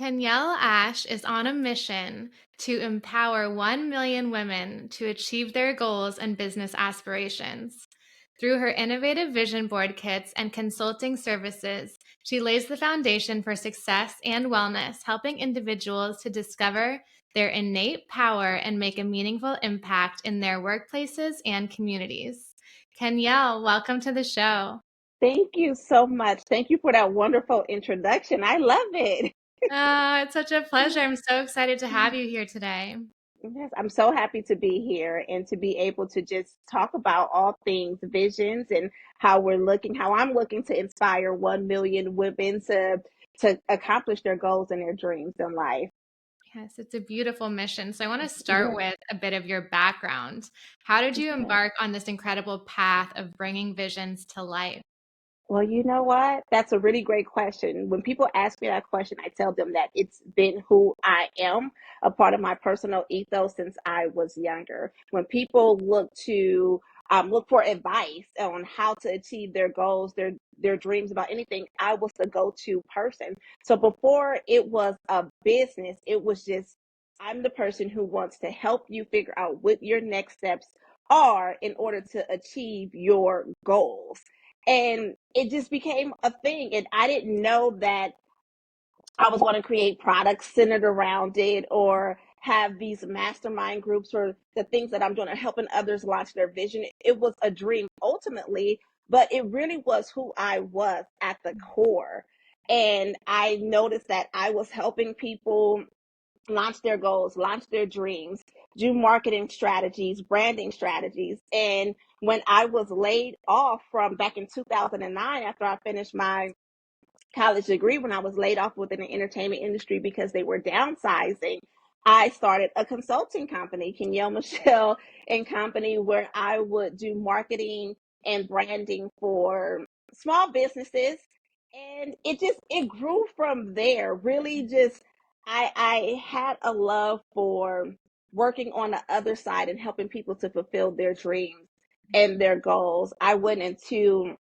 Kenyelle Ash is on a mission to empower 1 million women to achieve their goals and business aspirations. Through her innovative vision board kits and consulting services, she lays the foundation for success and wellness, helping individuals to discover their innate power and make a meaningful impact in their workplaces and communities. Kenyelle, welcome to the show. Thank you so much. Thank you for that wonderful introduction. I love it. Oh, it's such a pleasure. I'm so excited to have you here today. Yes, I'm so happy to be here and to be able to just talk about all things visions and how I'm looking to inspire 1 million women to accomplish their goals and their dreams in life. Yes, it's a beautiful mission. So I want to start Yeah. with a bit of your background. How did you Okay. embark on this incredible path of bringing visions to life? Well, you know what? That's a really great question. When people ask me that question, I tell them that it's been who I am, a part of my personal ethos since I was younger. When people look for advice on how to achieve their goals, their dreams about anything, I was the go-to person. So before it was a business, it was just I'm the person who wants to help you figure out what your next steps are in order to achieve your goals, and it just became a thing. And I didn't know that I was going to create products centered around it or have these mastermind groups or the things that I'm doing are helping others launch their vision. It was a dream ultimately, but it really was who I was at the core. And I noticed that I was helping people launch their goals, launch their dreams, do marketing strategies, branding strategies. And when I was laid off from back in 2009, after I finished my college degree, when I was laid off within the entertainment industry because they were downsizing, I started a consulting company, Kenyelle Michelle and Company, where I would do marketing and branding for small businesses. And it grew from there. Really just I had a love for working on the other side and helping people to fulfill their dreams and their goals. I went into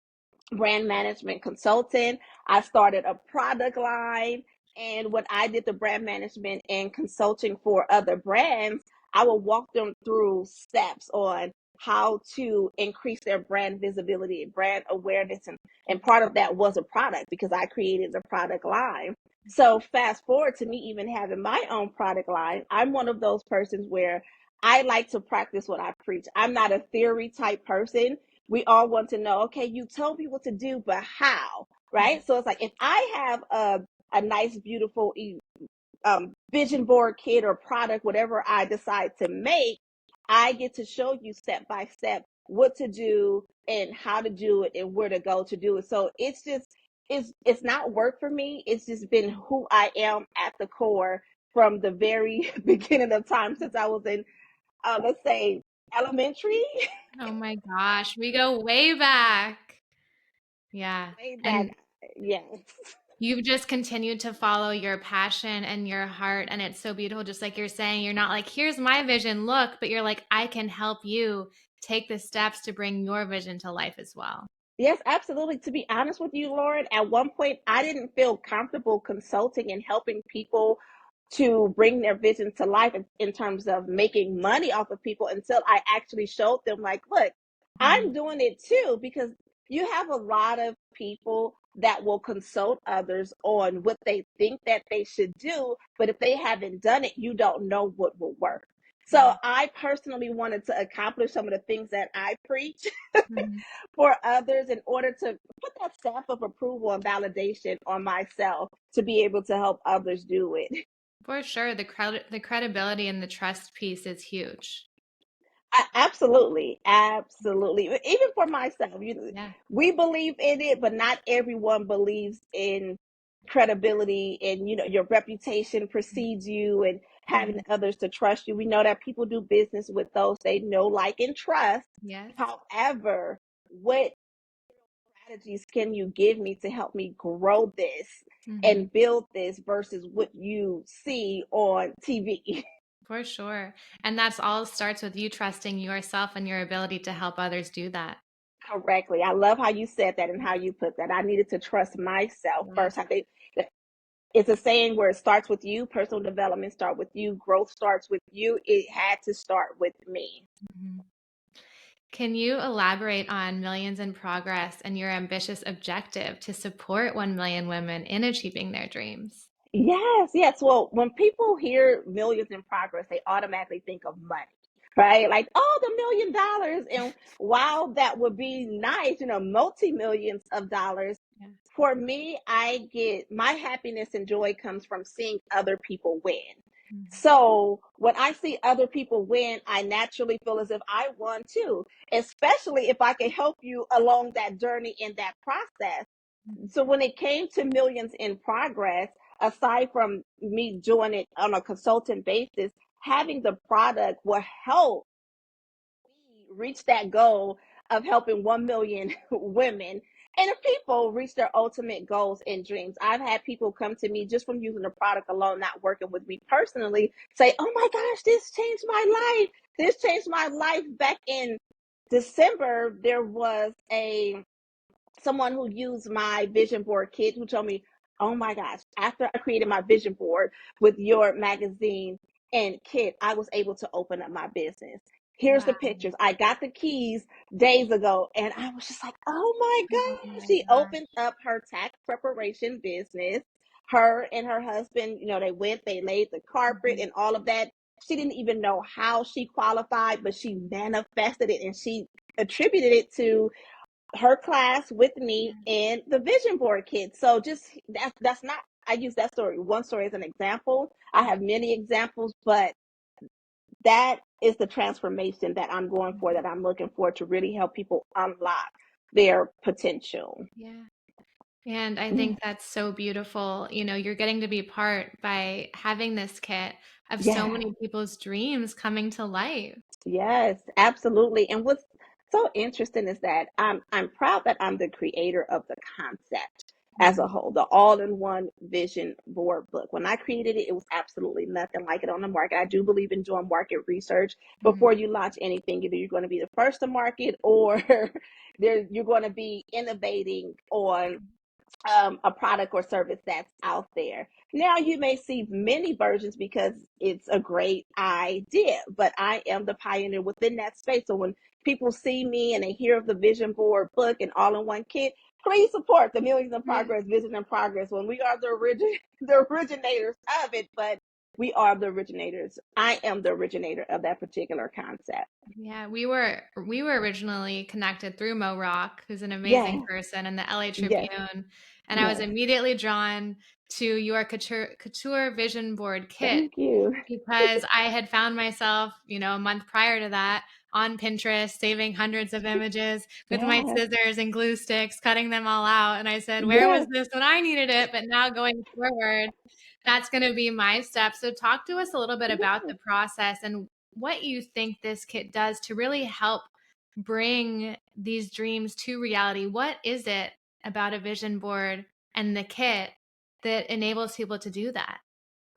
brand management consultant. I started a product line. And when I did the brand management and consulting for other brands, I will walk them through steps on how to increase their brand visibility and brand awareness. And part of that was a product because I created the product line. So fast forward to me even having my own product line, I'm one of those persons where I like to practice what I preach. I'm not a theory type person. We all want to know, okay, you told me what to do, but how? Right? So it's like if I have a nice, beautiful vision board kit or product, whatever I decide to make, I get to show you step by step what to do and how to do it and where to go to do it. So it's not work for me. It's just been who I am at the core from the very beginning of time since I was in let's say elementary. Oh my gosh, we go way back. Yeah. Way back. And Yes. you've just continued to follow your passion and your heart. And it's so beautiful. Just like you're saying, you're not like, here's my vision, look, but you're like, I can help you take the steps to bring your vision to life as well. Yes, absolutely. To be honest with you, Lauren, at one point I didn't feel comfortable consulting and helping people to bring their vision to life in terms of making money off of people until I actually showed them, like, look, Mhm. I'm doing it too, because you have a lot of people that will consult others on what they think that they should do, but if they haven't done it, you don't know what will work. So Yeah. I personally wanted to accomplish some of the things that I preach Mhm. for others in order to put that stamp of approval and validation on myself to be able to help others do it. For sure. The credibility and the trust piece is huge. Absolutely, absolutely. Even for myself, Yeah. we believe in it, but not everyone believes in credibility and your reputation precedes you and having Mhm. others to trust you. We know that people do business with those they know, like, and trust. Yes. However, what strategies can you give me to help me grow this Mhm. and build this versus what you see on TV? For sure. And that's all starts with you trusting yourself and your ability to help others do that. Correctly. I love how you said that and how you put that. I needed to trust myself Yes. first. I think It's a saying where it starts with you, personal development start with you, growth starts with you. It had to start with me. Mhm. Can you elaborate on Millions in Progress and your ambitious objective to support 1 million women in achieving their dreams? Yes, yes. Well, when people hear millions in progress, they automatically think of money, right? Like, oh, the $1 million. And while that would be nice, multi millions of dollars, Yeah. for me, I get my happiness and joy comes from seeing other people win. Mhm. So when I see other people win, I naturally feel as if I won too, especially if I can help you along that journey in that process. Mhm. So when it came to millions in progress, aside from me doing it on a consultant basis, having the product will help me reach that goal of helping 1 million women and people reach their ultimate goals and dreams. I've had people come to me just from using the product alone, not working with me personally, say, oh my gosh, this changed my life. This changed my life. Back in December, there was a someone who used my vision board kit who told me, oh my gosh, after I created my vision board with your magazine and kit, I was able to open up my business. Here's the Wow. pictures. I got the keys days ago, and I was just like, oh my Oh gosh. my She opened gosh. up her tax preparation business. Her and her husband, they went, they laid the carpet Mhm. and all of that. She didn't even know how she qualified, but she manifested it and she attributed it to her class with me Yeah. and the vision board kids. So just that's not, I use that story, one story as an example. I have many examples, but that is the transformation that I'm going for, Mhm. that I'm looking for to really help people unlock their potential. Yeah. And I Yeah. think that's so beautiful. You're getting to be part by having this kit of so Yeah. many people's dreams coming to life. Yes, absolutely. And what's so interesting is that I'm proud that I'm the creator of the concept as a Mhm. whole, the all-in-one vision board book. When I created it, it was absolutely nothing like it on the market. I do believe in doing market research Mhm. before you launch anything. Either you're going to be the first to market or you're going to be innovating on a product or service that's out there. Now you may see many versions because it's a great idea, but I am the pioneer within that space. So when people see me and they hear of the vision board book and all-in-one kit, please support the Millions in Yeah. Progress Vision in Progress when we are the originators of it, but we are the originators. I am the originator of that particular concept. Yeah, we were originally connected through Mo Rock, who's an amazing Yes, person in the LA yes, Tribune, and I was yes. immediately drawn to your couture vision board kit Thank you. because I had found myself, a month prior to that on Pinterest, saving hundreds of images with my Yes, scissors and glue sticks, cutting them all out. And I said, where was yes, this when I needed it? But now going forward, that's going to be my step. So, talk to us a little bit about yes. the process and what you think this kit does to really help bring these dreams to reality. What is it about a vision board and the kit that enables people to do that?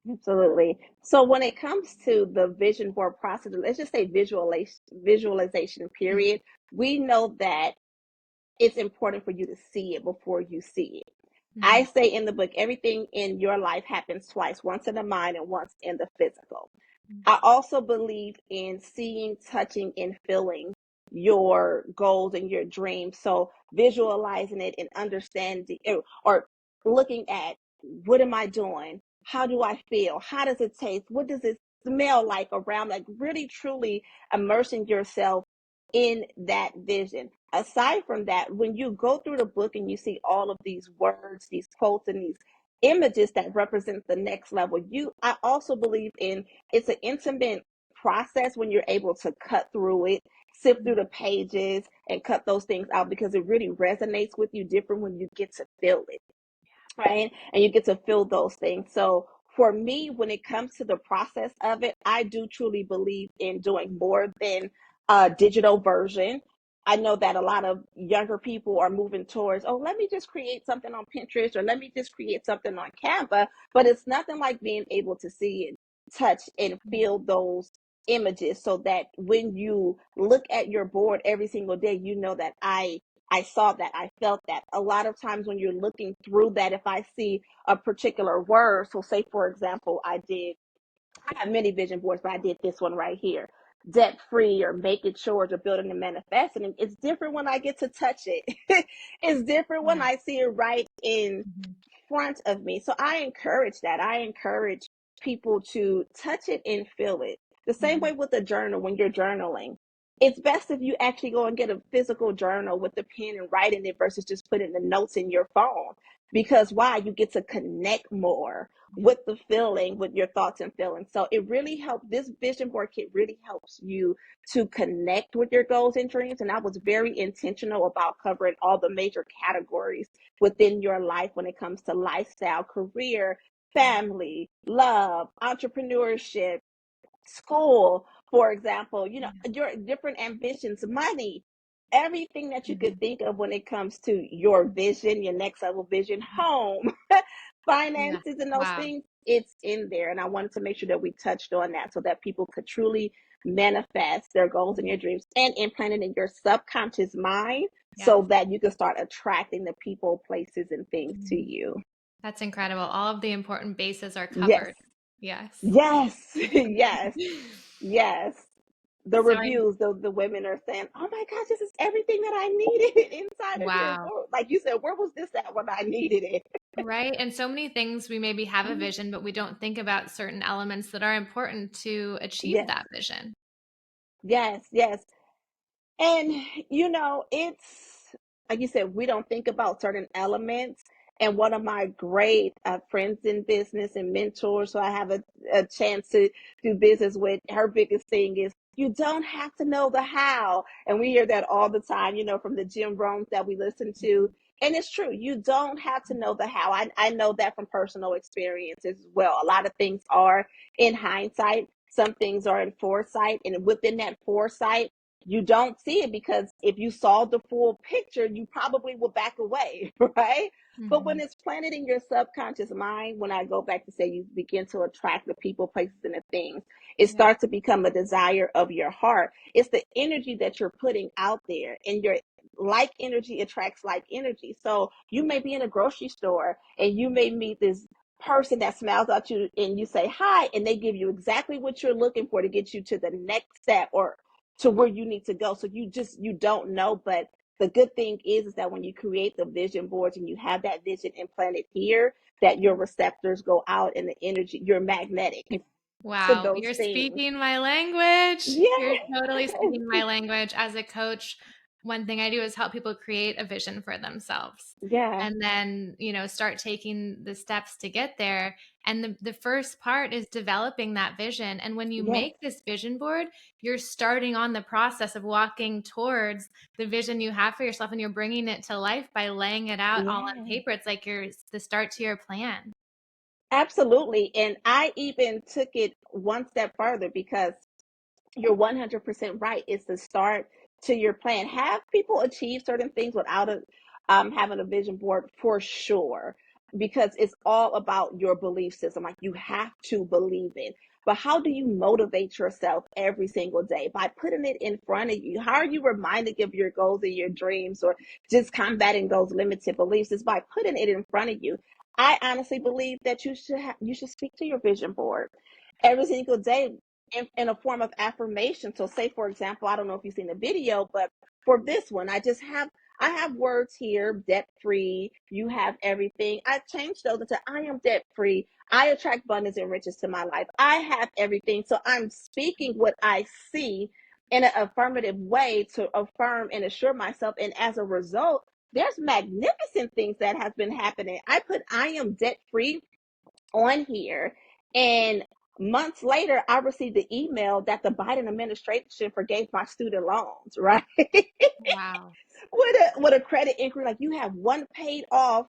Absolutely. So when it comes to the vision board process, let's just say visualization Mhm. period, we know that it's important for you to see it before you see it. I Mhm. say in the book, everything in your life happens twice, once in the mind and once in the physical. I also believe in seeing, touching, and feeling your goals and your dreams. So visualizing it and understanding or looking at, what am I doing? How do I feel? How does it taste? What does it smell like around? Like really truly immersing yourself in that vision. Aside from that, when you go through the book and you see all of these words, these quotes, and these images that represent the next level, I also believe in, it's an intimate process when you're able to cut through it, sift through Mhm. the pages and cut those things out, because it really resonates with you different when you get to feel it, right? And you get to feel those things. So for me, when it comes to the process of it, I do truly believe in doing more than a digital version. I know that a lot of younger people are moving towards, oh, let me just create something on Pinterest or let me just create something on Canva. But it's nothing like being able to see and touch and feel those images, so that when you look at your board every single day, you know that I saw that, I felt that. A lot of times when you're looking through that, if I see a particular word, so say for example, I have many vision boards, but I did this one right here. Debt free or making sure to building and manifesting. And it's different when I get to touch it. It's different when Yeah. I see it right in Mhm. front of me. So I encourage that. I encourage people to touch it and feel it. The same way Mhm. with the journal when you're journaling. It's best if you actually go and get a physical journal with the pen and write in it versus just putting the notes in your phone. Because why? You get to connect more Yeah. with the feeling, with your thoughts and feelings. So it really helped. This vision board kit really helps you to connect with your goals and dreams. And I was very intentional about covering all the major categories within your life when it comes to lifestyle, career, Yeah. family, love, entrepreneurship, school, for example, you know, Yeah. your different ambitions, money, everything that you could Mhm. think of when it comes to your vision, your next level vision, home, Yeah. finances, and those Wow. things, it's in there. And I wanted to make sure that we touched on that so that people could truly manifest their goals and Mhm. your dreams and implant it in your subconscious mind Yes. so that you can start attracting the people, places, and things to Mhm. you. That's incredible. All of the important bases are Yes. covered. Yes. Yes. Yes. Yes. The So I reviews, the women are saying, "Oh my gosh, this is everything that I needed inside of your wow. book." Like you said, where was this at when I needed it? Right. And so many things we maybe have a Mhm. vision, but we don't think about certain elements that are important to achieve Yes, that vision. yes, yes. And you know, it's like you said, we don't think about certain elements. And one of my great friends in business and mentors, so I have a chance to do business with, her biggest thing is you don't have to know the how. And we hear that all the time, you know, from the Jim Rohns that we listen to. And it's true, you don't have to know the how. I know that from personal experience as well. A lot of things are in hindsight, some things are in foresight. And within that foresight, you don't see it because if you saw the full picture, you probably will back away, right? But when Mhm. it's planted in your subconscious mind, when I go back to say you begin to attract the people, places, and the things, it Yeah. starts to become a desire of your heart. It's the energy that you're putting out there, and your like energy attracts like energy. So you may be in a grocery store and you may meet this person that smiles at you and you say hi and they give you exactly what you're looking for to get you to the next step or to where you need to go. So you don't know, but the good thing is that when you create the vision boards and you have that vision implanted here, that your receptors go out and the energy, you're magnetic to Wow, those you're things. speaking my language. You're Yeah. totally speaking my language. As a coach, one thing I do is help people create a vision for themselves Yeah. and then, start taking the steps to get there. And the first part is developing that vision. And when you Yes. make this vision board, you're starting on the process of walking towards the vision you have for yourself and you're bringing it to life by laying it out all on Yeah. paper. It's like the start to your plan. Absolutely. And I even took it one step further because you're 100% right. It's the start to your plan. Have people achieve certain things without having a vision board for sure, because it's all about your belief system. Like you have to believe it. But how do you motivate yourself every single day? By putting it in front of you. How are you reminded of your goals and your dreams or just combating those limited beliefs? Is by putting it in front of you. I honestly believe that you should speak to your vision board every single day in a form of affirmation. So say for example, I don't know if you've seen the video, but for this one, I have words here, debt free, you have everything. I changed those into I am debt free. I attract abundance and riches to my life. I have everything. So I'm speaking what I see in an affirmative way to affirm and assure myself. And as a result, there's magnificent things that have been happening. I put I am debt free on here. And months later, I received the email that the Biden administration forgave my student loans, right? Wow. With a credit inquiry, like you have one paid off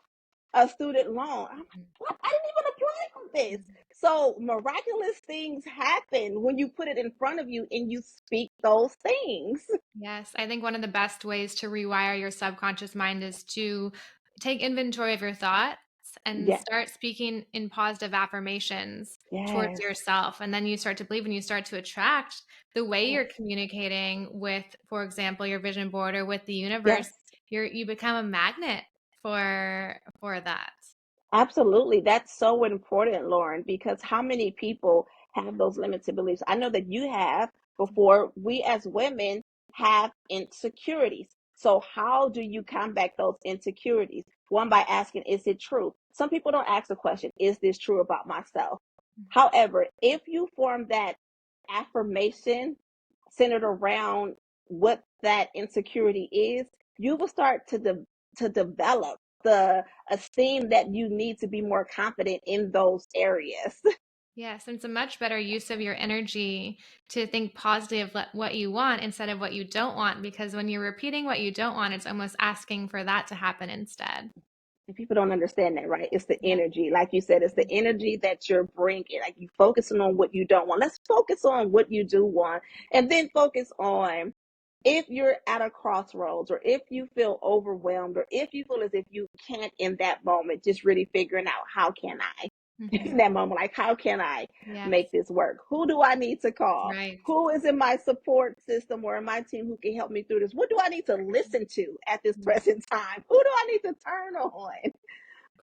a student loan. I'm like, what? I didn't even apply for this. So miraculous things happen when you put it in front of you and you speak those things. Yes, I think one of the best ways to rewire your subconscious mind is to take inventory of your thoughts and Yes, start speaking in positive affirmations towards yes, yourself. And then you start to believe and you start to attract the way yes, you're communicating with, for example, your vision board or with the yes, universe. you become a magnet for that. Absolutely. That's so important, Lauren, because how many people have those limited beliefs? I know that you have before. We as women have insecurities. So, how do you combat those insecurities? One, by asking, is it true? Some people don't ask the question, is this true about myself? However, if you form that affirmation centered around what that insecurity is, you will start to develop the esteem that you need to be more confident in those areas. Yes, and it's a much better use of your energy to think positively of what you want instead of what you don't want. Because when you're repeating what you don't want, it's almost asking for that to happen instead. And people don't understand that, right? It's the Yeah. energy. Like you said, it's the energy that you're bringing. Like you focusing on what you don't want. Let's focus on what you do want and then focus on if you're at a crossroads or if you feel overwhelmed or if you feel as if you can't in that moment, just really figuring out how can I in Hmm. that moment, like how can I Yes. make this work? Who do I need to call? Right. Who is in my support system or in my team who can help me through this? What do I need to listen to at this present time? Who do I need to turn on?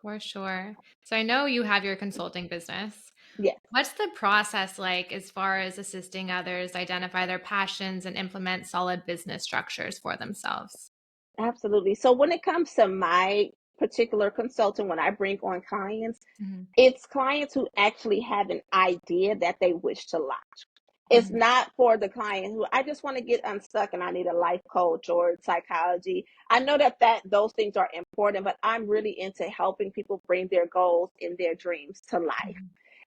For sure. So I know you have your consulting business. Yes. What's the process like as far as assisting others identify their passions and implement solid business structures for themselves? Absolutely. So when it comes to my particular consultant, when I bring on clients, Hmm. it's clients who actually have an idea that they wish to launch. It's Hmm. not for the client who I just want to get unstuck and I need a life coach or psychology. I know that those things are important, but I'm really into helping people bring their goals and their dreams to life.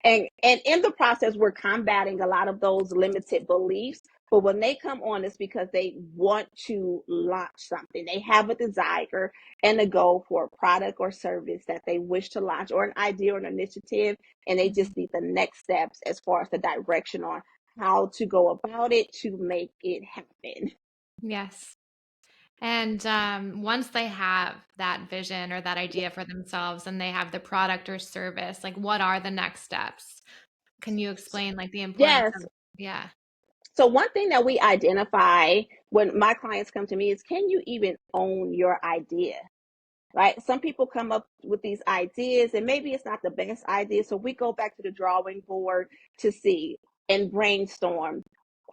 And in the process, we're combating a lot of those limited beliefs. But when they come on, it's because they want to launch something. They have a desire and a goal for a product or service that they wish to launch, or an idea or an initiative, and they Hmm. just need the next steps as far as the direction on how to go about it to make it happen. Yes. And once they have that vision or that idea for themselves and they have the product or service, like what are the next steps? Can you explain like the importance Yes. of, yeah. So one thing that we identify when my clients come to me is, can you even own your idea? Right? Some people come up with these ideas and maybe it's not the best idea. So we go back to the drawing board to see and brainstorm.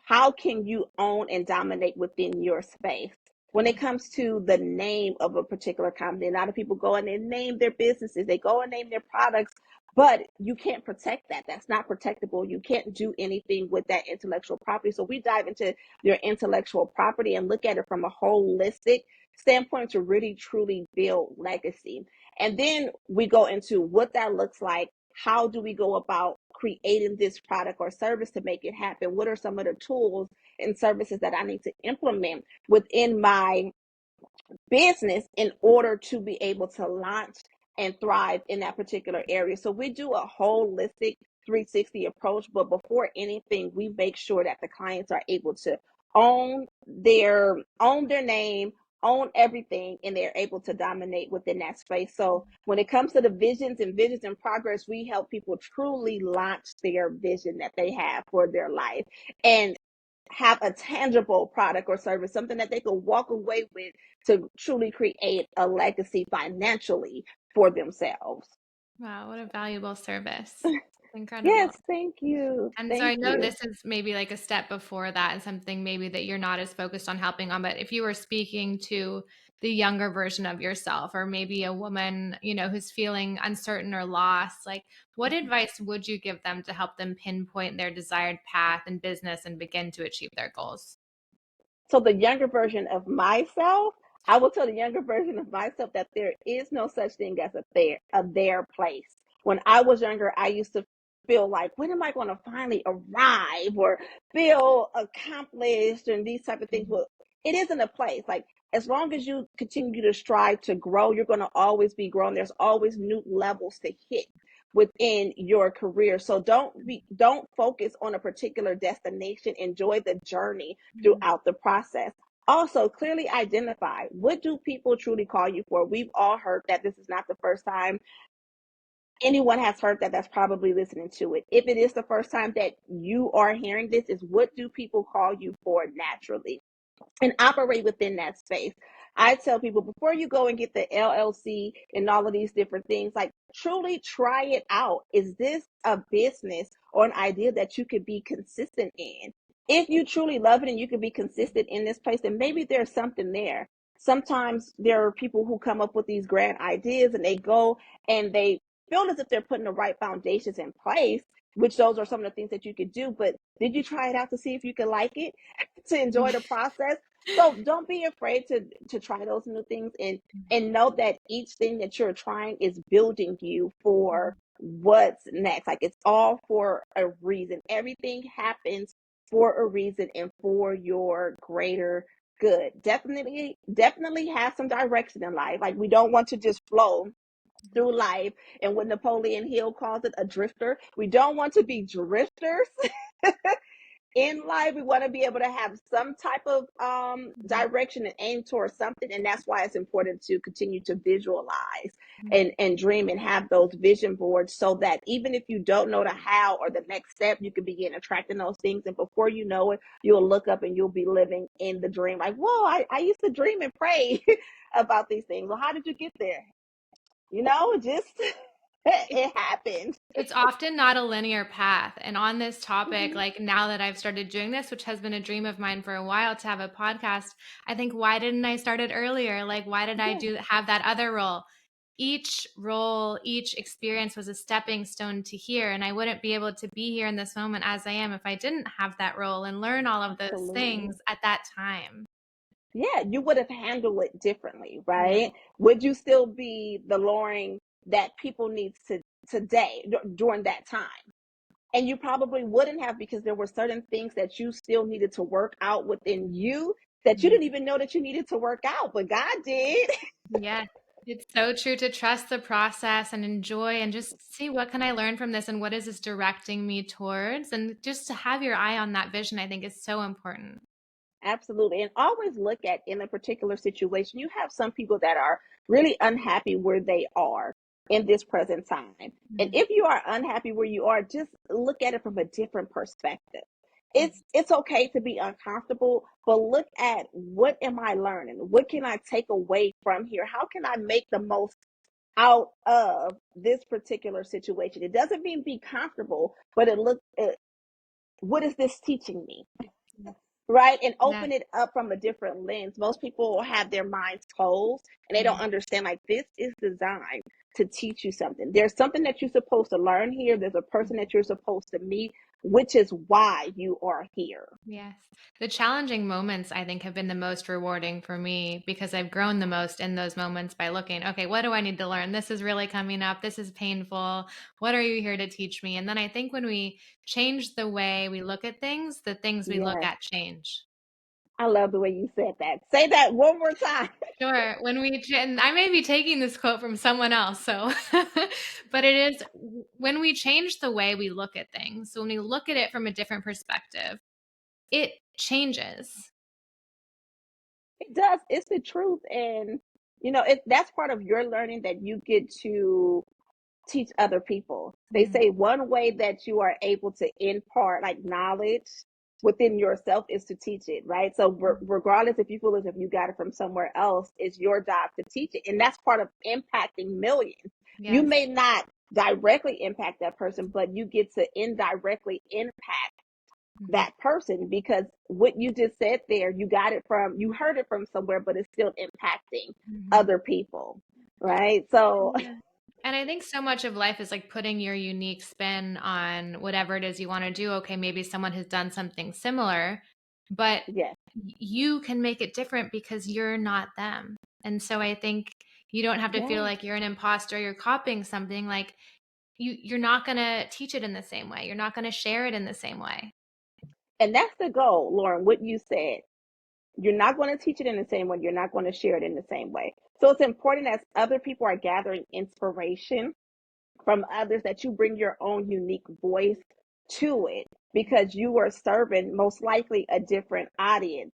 How can you own and dominate within your space? When it comes to the name of a particular company, a lot of people go and they name their businesses, they go and name their products, but you can't protect that. That's not protectable. You can't do anything with that intellectual property. So we dive into your intellectual property and look at it from a holistic standpoint to really truly build legacy. And then we go into what that looks like. How do we go about creating this product or service to make it happen? What are some of the tools and services that I need to implement within my business in order to be able to launch and thrive in that particular area? So we do a holistic 360 approach, but before anything, we make sure that the clients are able to own their name, own everything, and they're able to dominate within that space. So when it comes to the visions and progress, we help people truly launch their vision that they have for their life and have a tangible product or service, something that they could walk away with to truly create a legacy financially for themselves. Wow, what a valuable service. Incredible. Yes, thank you. And so I Thank know you. this is maybe like a step before that and something maybe that you're not as focused on helping on, but if you were speaking to the younger version of yourself or maybe a woman, who's feeling uncertain or lost, like what advice would you give them to help them pinpoint their desired path in business and begin to achieve their goals? So the younger version of myself, I will tell the younger version of myself that there is no such thing as a their place. When I was younger, I used to feel like, when am I going to finally arrive or feel accomplished and these type of things? Mhm. Well, it isn't a place. Like as long as you continue to strive to grow, you're going to always be growing. There's always new levels to hit within your career. So don't focus on a particular destination. Enjoy the journey Mhm. throughout the process. Also, clearly identify, what do people truly call you for? We've all heard that. This is not the first time anyone has heard that that's probably listening to it. If it is the first time that you are hearing this, is what do people call you for naturally? and operate within that space. I tell people before you go and get the LLC and all of these different things, like truly try it out. Is this a business or an idea that you could be consistent in? If you truly love it and you can be consistent in this place, then maybe there's something there. Sometimes there are people who come up with these grand ideas and they go and they feel as if they're putting the right foundations in place, which those are some of the things that you could do. But did you try it out to see if you could like it, to enjoy the process? So don't be afraid to try those new things, and know that each thing that you're trying is building you for what's next. Like it's all for a reason. Everything happens for a reason and for your greater good. Definitely have some direction in life. Like we don't want to just flow through life, and what Napoleon Hill calls it, a drifter. We don't want to be drifters in life. We want to be able to have some type of direction and aim towards something, and that's why it's important to continue to visualize and dream and have those vision boards, so that even if you don't know the how or the next step, you can begin attracting those things, and before you know it, you'll look up and you'll be living in the dream. Like, whoa, I used to dream and pray about these things. Well, how did you get there? Just it happened. It's often not a linear path. And on this topic, Mhm. like now that I've started doing this, which has been a dream of mine for a while to have a podcast, I think, why didn't I start it earlier? Like, why did I Yeah, do have that other role? Each role, each experience was a stepping stone to here. And I wouldn't be able to be here in this moment as I am if I didn't have that role and learn all of those absolutely. things at that time. Yeah, you would have handled it differently, Yeah. right? Would you still be the Lauren that people need to today during that time? And you probably wouldn't have, because there were certain things that you still needed to work out within you that you Mhm. didn't even know that you needed to work out, but God did. Yeah. It's so true to trust the process and enjoy and just see what can I learn from this and what is this directing me towards, and just to have your eye on that vision I think is so important. Absolutely. And always look at, in a particular situation, you have some people that are really unhappy where they are in this present time. And Mhm. if you are unhappy where you are, just look at it from a different perspective. Mhm. It's okay to be uncomfortable, but look at, what am I learning? What can I take away from here? How can I make the most out of this particular situation? It doesn't mean be comfortable, but what is this teaching me? Right, and Yeah. open it up from a different lens. Most people have their minds closed and they don't Mhm. understand, like, this is designed to teach you something. There's something that you're supposed to learn here. There's a person that you're supposed to meet, which is why you are here. Yes. The challenging moments I think have been the most rewarding for me because I've grown the most in those moments by looking, okay, what do I need to learn? This is really coming up. This is painful. What are you here to teach me? And then I think when we change the way we look at things, the things we look Yes, at change. I love the way you said that. Say that one more time. Sure. And I may be taking this quote from someone else, so, but it is when we change the way we look at things, when we look at it from a different perspective, it changes. It does. It's the truth. And that's part of your learning, that you get to teach other people. They Mhm. say one way that you are able to impart, like, knowledge within yourself is to teach it, right? So regardless if you feel as if you got it from somewhere else, it's your job to teach it. And that's part of impacting millions. You Yes. may not directly impact that person, but you get to indirectly impact Mhm. that person, because what you just said there, you heard it from somewhere, but it's still impacting Mhm. other people, right? So Yeah. And I think so much of life is like putting your unique spin on whatever it is you want to do. Okay, maybe someone has done something similar, but yes, you can make it different because you're not them. And so I think you don't have to feel yes. like you're an imposter, you're copying something. Like you're not going to teach it in the same way. You're not going to share it in the same way. And that's the goal, Lauren, what you said. You're not going to teach it in the same way. You're not going to share it in the same way. So it's important, as other people are gathering inspiration from others, that you bring your own unique voice to it, because you are serving most likely a different audience.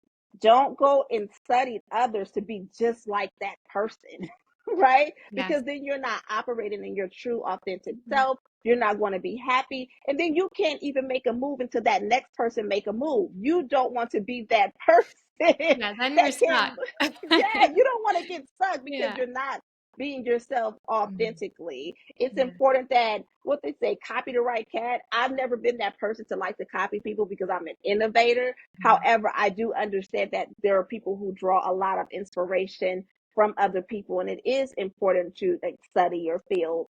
Don't go and study others to be just like that person. right? Yes. Because then you're not operating in your true, authentic Mhm. self. You're not going to be happy. And then you can't even make a move until that next person make a move. You don't want to be that person Yeah, then you're that stuck. can, yeah, you don't want to get stuck because Yeah. you're not being yourself Mhm. authentically. It's Yeah. important that what they say, copy the right cat. I've never been that person to like to copy people because I'm an innovator. Mhm. However, I do understand that there are people who draw a lot of inspiration from other people, and it is important to like, study your field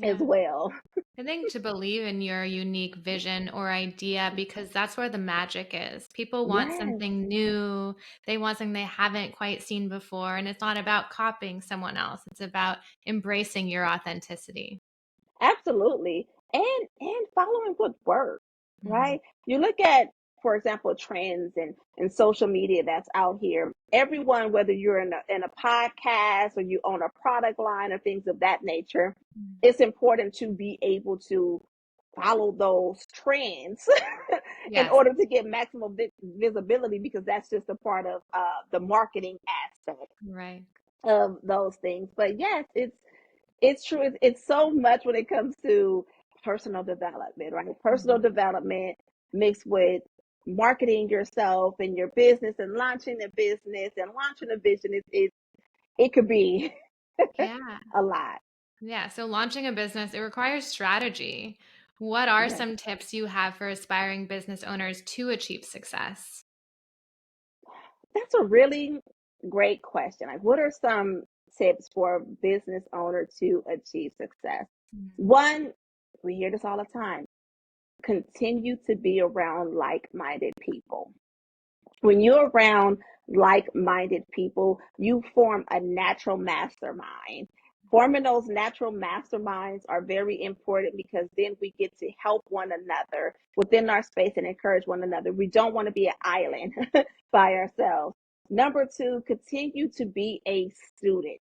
as Yeah. well. I think to believe in your unique vision or idea, because that's where the magic is. People want Yes, something new. They want something they haven't quite seen before. And it's not about copying someone else. It's about embracing your authenticity. absolutely. And following what works, Mhm. right? You look at, for example, trends and social media that's out here. Everyone, whether you're in a podcast or you own a product line or things of that nature, Mhm. it's important to be able to follow those trends in Yes. order to get maximum visibility because that's just a part of the marketing aspect Right. of those things. But yes, it's true. It's so much when it comes to personal development, right? Personal Mhm. development mixed with marketing yourself and your business and launching a business and launching a vision. It could be Yeah. a lot. Yeah. So launching a business, it requires strategy. What are Yes. some tips you have for aspiring business owners to achieve success? That's a really great question. Like, what are some tips for a business owner to achieve success? Mhm. One, we hear this all the time, continue to be around like minded people. When you're around like minded people, you form a natural mastermind. Forming those natural masterminds are very important because then we get to help one another within our space and encourage one another. We don't want to be an island by ourselves. Number two, continue to be a student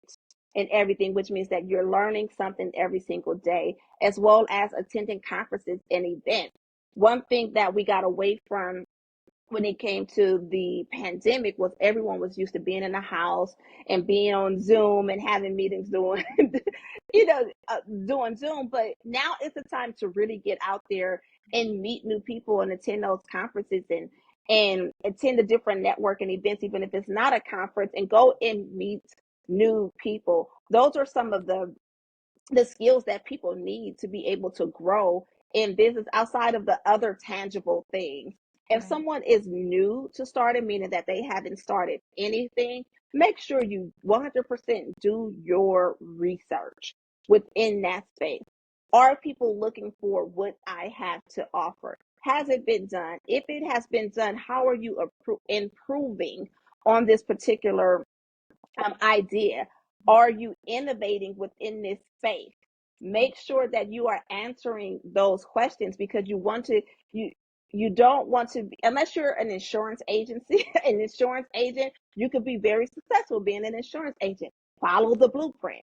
in everything, which means that you're learning something every single day, as well as attending conferences and events. One thing that we got away from when it came to the pandemic was everyone was used to being in the house and being on Zoom and having meetings doing, doing Zoom. But now it's the time to really get out there and meet new people and attend those conferences and attend the different networking events, even if it's not a conference, and go and meet new people. Those are some of the skills that people need to be able to grow in business outside of the other tangible things. If Right. someone is new to starting, meaning that they haven't started anything, make sure you 100% do your research within that space. Are people looking for what I have to offer? Has it been done? If it has been done, how are you improving on this particular idea? Are you innovating within this space? Make sure that you are answering those questions because you you don't want to be, unless you're an insurance agency, an insurance agent, you could be very successful being an insurance agent. Follow the blueprint.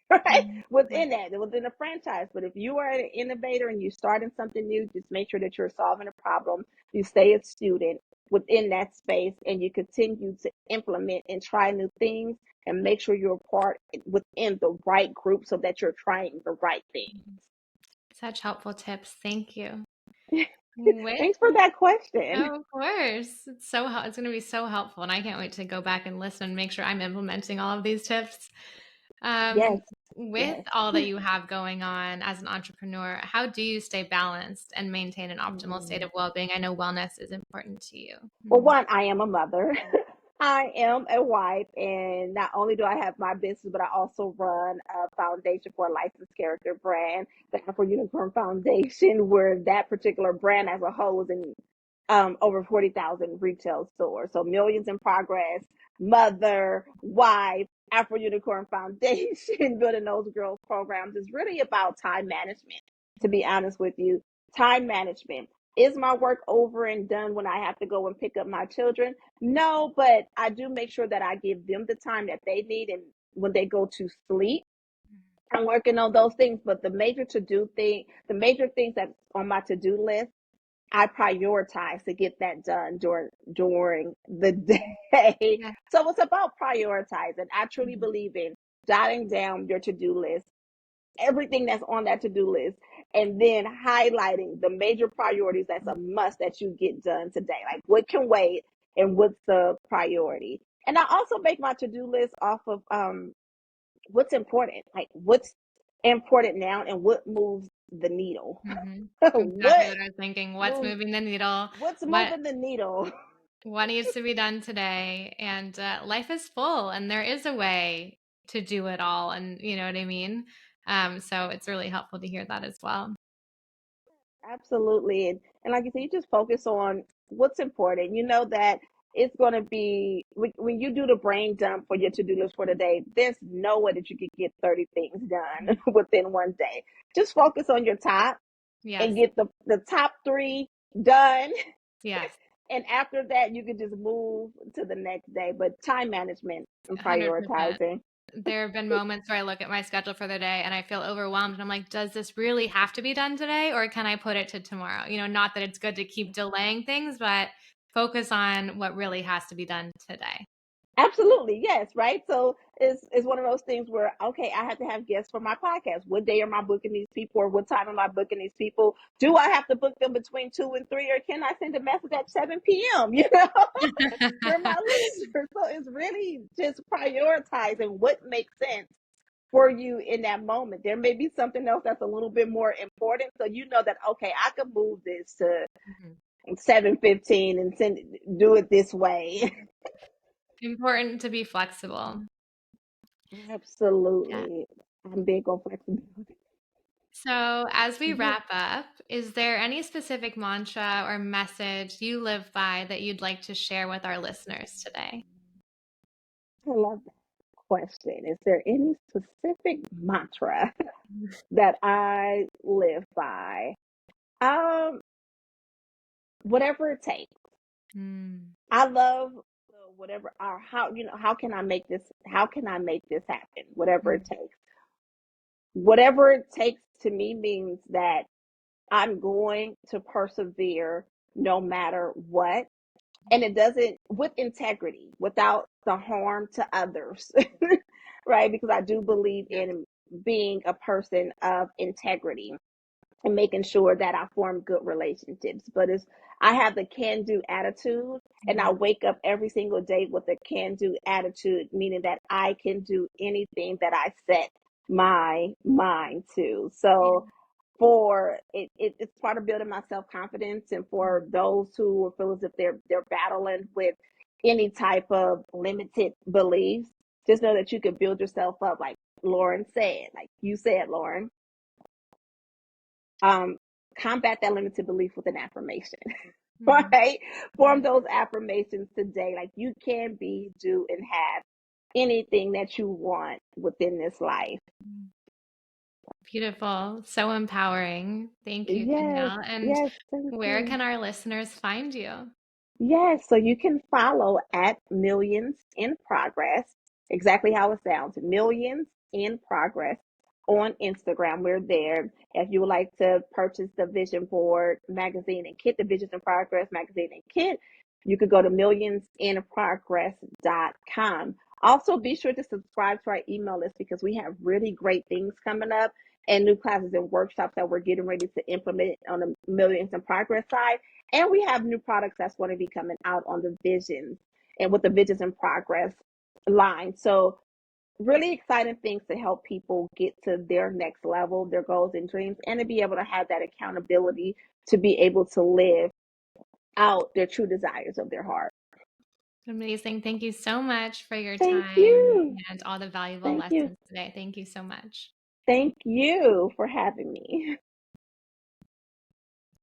Right Mhm. within Right. that within a franchise. But if you are an innovator and you're starting something new, just make sure that you're solving a problem. You stay a student within that space and you continue to implement and try new things and make sure you're part within the right group so that you're trying the right things. Mhm. Such helpful tips. Thank you. With Thanks for that question. Oh, of course. It's going to be so helpful, and I can't wait to go back and listen and make sure I'm implementing all of these tips. Yes, Um, with yes. all that you have going on as an entrepreneur, how do you stay balanced and maintain an optimal state Mm. of well-being? I know wellness is important to you. Well, Mhm. one, I am a mother. I am a wife, and not only do I have my business, but I also run a foundation for a licensed character brand, the Afro Unicorn Foundation, where that particular brand as a whole is in over 40,000 retail stores. So millions in progress, mother, wife, Afro Unicorn Foundation, building those girls programs is really about time management, to be honest with you. Time management. Is my work over and done when I have to go and pick up my children? No, but I do make sure that I give them the time that they need and when they go to sleep. I'm working on those things, but the major things that's on my to-do list I prioritize to get that done during the day. Yeah. So it's about prioritizing. I truly Mhm. believe in jotting down your to-do list, everything that's on that to-do list, and then highlighting the major priorities that's a must that you get done today. Like what can wait and what's the priority. And I also make my to-do list off of what's important, like what's important now and what moves the needle. Mm-hmm. Exactly what what I was thinking. What's moves moving the needle? what's What moving the needle? what needs to be done today? And life is full, and there is a way to do it all. And you know what I mean? So it's really helpful to hear that as well. Absolutely. And like you said, you just focus on what's important. You know that it's going to be, when you do the brain dump for your to do list for the day, there's no way that you could get 30 things done within one day. Just focus on your top Yes. and get the top three done. Yes. And after that, you can just move to the next day. But time management and 100%. prioritizing. There have been moments where I look at my schedule for the day and I feel overwhelmed and I'm like, does this really have to be done today or can I put it to tomorrow? You know, not that it's good to keep delaying things, but focus on what really has to be done today. Absolutely, yes, right. So it's one of those things where okay, I have to have guests for my podcast. What day am I booking these people, or what time am I booking these people? Do I have to book them between 2 and 3, or can I send a message at 7 p.m.? You know, for my leisure. So it's really just prioritizing what makes sense for you in that moment. There may be something else that's a little bit more important, so you know that okay, I could move this to Mhm. 7:15 and do it this way. Important to be flexible. Yeah. Absolutely. I'm big on flexibility. So, as we Yeah, wrap up, is there any specific mantra or message you live by that you'd like to share with our listeners today? I love that question. Is there any specific mantra that I live by? Um, whatever it takes. Mm, I love whatever or how can I make this happen? Whatever it mm, takes. Whatever it takes to me means that I'm going to persevere no matter what. And it doesn't, with integrity, without the harm to others, right? Because I do believe yes. in being a person of integrity and making sure that I form good relationships. But it's I have the can do attitude, and I Mhm. wake up every single day with a can do attitude, meaning that I can do anything that I set my mind to. So it's part of building my self confidence, and for those who feel as if they're battling with any type of limited beliefs, just know that you can build yourself up, like Lauren said, like you said, Lauren. Um, Combat that limited belief with an affirmation, Mhm. right? Form Yes. those affirmations today, like you can be, do, and have anything that you want within this life. Beautiful. So empowering. Thank you, Yes, Kenyelle. And yes, thank where you. can our listeners find you? Yes, so you can follow at Millions in Progress, exactly how it sounds, Millions in Progress on Instagram. We're there. If you would like to purchase the Vision Board magazine and kit, the Visions in Progress magazine and kit, you could go to millionsinprogress.com. Also, be sure to subscribe to our email list because we have really great things coming up and new classes and workshops that we're getting ready to implement on the Millions in Progress side. And we have new products that's going to be coming out on the Visions and with the Visions in Progress line. So, really exciting things to help people get to their next level, their goals and dreams, and to be able to have that accountability to be able to live out their true desires of their heart. Amazing. Thank you so much for your Thank time you. and all the valuable Thank you. lessons today. Thank you so much. Thank you for having me.